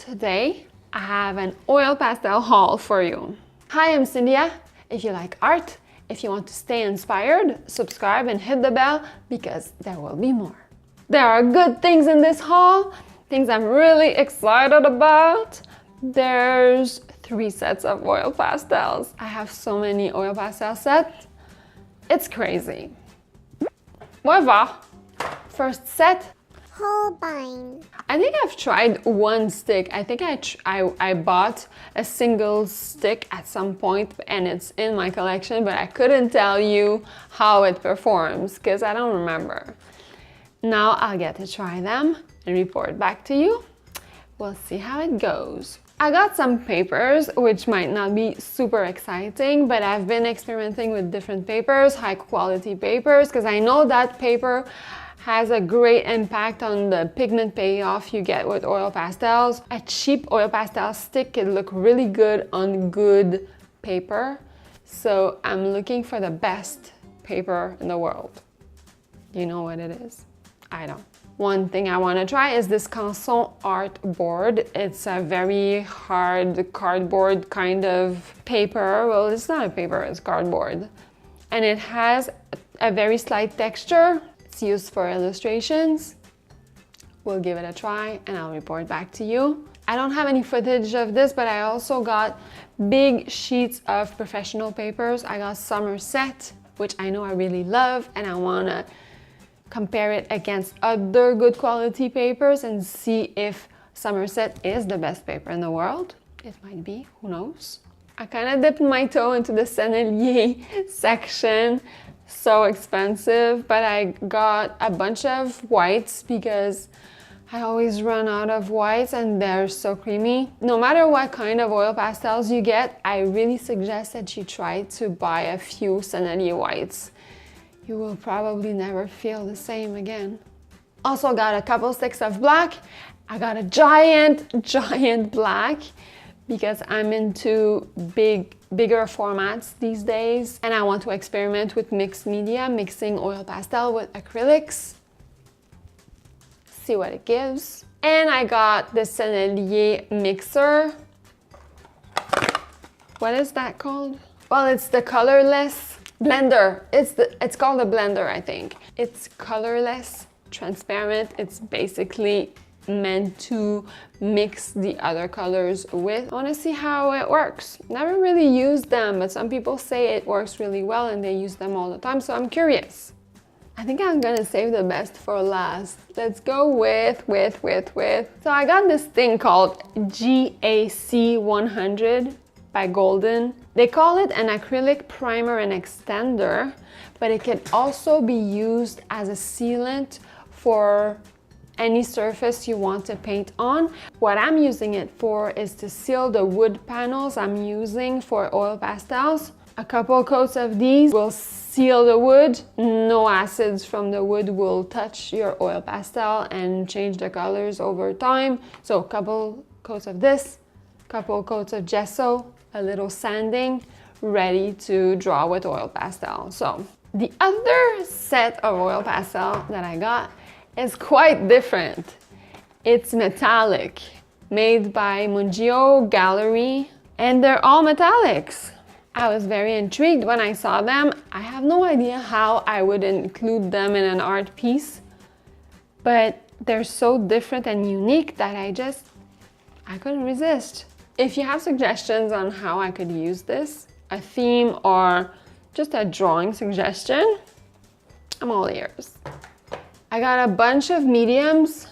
Today, I have an oil pastel haul for you. Hi, I'm Syndia. If you like art, if you want to stay inspired, subscribe and hit the bell because there will be more. There are good things in this haul, things I'm really excited about. There's 3 sets of oil pastels. I have so many oil pastel sets. It's crazy. Whatever. First set. Holbein. I think I've tried one stick. I think I bought a single stick at some point and it's in my collection, but I couldn't tell you how it performs because I don't remember. Now I'll get to try them and report back to you. We'll see how it goes. I got some papers, which might not be super exciting, but I've been experimenting with different papers, high quality papers, because I know that paper has a great impact on the pigment payoff you get with oil pastels. A cheap oil pastel stick can look really good on good paper. So I'm looking for the best paper in the world. You know what it is? I don't. One thing I want to try is this Canson art board. It's a very hard cardboard kind of paper. Well, it's not a paper, it's cardboard. And it has a very slight texture. It's used for illustrations. We'll give it a try and I'll report back to you. I don't have any footage of this, but I also got big sheets of professional papers. I got Somerset, which I know I really love, and I want to compare it against other good quality papers and see if Somerset is the best paper in the world. It might be, who knows? I kind of dipped my toe into the Sennelier section. So expensive, but I got a bunch of whites because I always run out of whites and they're so creamy. No matter what kind of oil pastels you get, I really suggest that you try to buy a few Sennelier whites. You will probably never feel the same again. Also got a couple sticks of black. I got a giant black because I'm into bigger formats these days and I want to experiment with mixed media, mixing oil pastel with acrylics. See what it gives. And I got the Sennelier mixer. What is that called? Well, it's the Colorless Blender. It's called a blender, I think. It's colorless, transparent. It's basically meant to mix the other colors with. I want to see how it works. Never really used them, but some people say it works really well and they use them all the time, so I'm curious. I think I'm gonna save the best for last. Let's go with. So I got this thing called GAC 100 by Golden. They call it an acrylic primer and extender, but it can also be used as a sealant for any surface you want to paint on. What I'm using it for is to seal the wood panels I'm using for oil pastels. A couple coats of these will seal the wood. No acids from the wood will touch your oil pastel and change the colors over time. So a couple coats of this, couple coats of gesso, a little sanding, ready to draw with oil pastel. So the other set of oil pastel that I got is quite different. It's metallic, made by Mungyo Gallery, and they're all metallics. I was very intrigued when I saw them. I have no idea how I would include them in an art piece, but they're so different and unique that I couldn't resist. If you have suggestions on how I could use this, a theme or just a drawing suggestion, I'm all ears. I got a bunch of mediums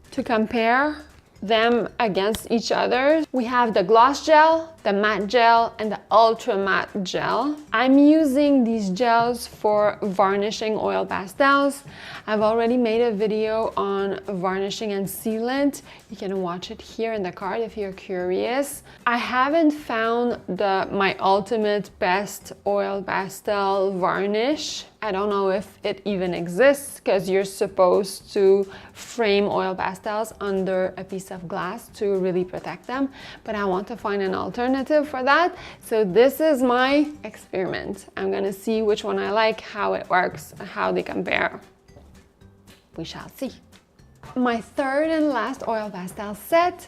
to compare them against each other. We have the gloss gel, the matte gel, and the ultra matte gel. I'm using these gels for varnishing oil pastels. I've already made a video on varnishing and sealant. You can watch it here in the card if you're curious. I haven't found my ultimate best oil pastel varnish. I don't know if it even exists because you're supposed to frame oil pastels under a piece of glass to really protect them, but I want to find an alternative for that. So this is my experiment. I'm gonna see which one I like, how it works, how they compare. We shall see. My third and last oil pastel set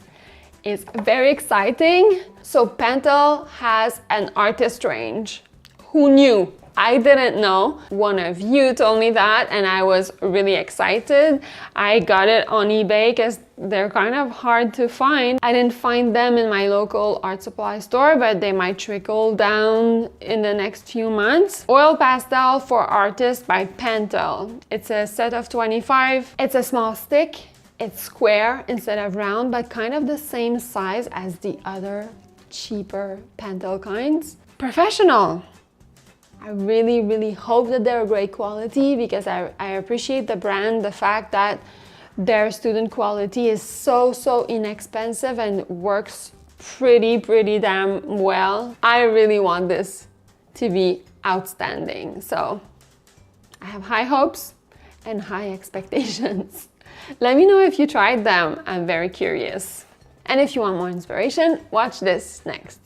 is very exciting. So Pentel has an artist range. Who knew? I didn't know. One of you told me that and I was really excited. I got it on eBay because they're kind of hard to find. I didn't find them in my local art supply store, but they might trickle down in the next few months. Oil Pastel for Artists by Pentel. It's a set of 25. It's a small stick. It's square instead of round, but kind of the same size as the other cheaper Pentel kinds. Professional. I really hope that they're great quality because I appreciate the brand, the fact that their student quality is so inexpensive and works pretty damn well. I really want this to be outstanding. So I have high hopes and high expectations. Let me know if you tried them. I'm very curious. And if you want more inspiration, watch this next.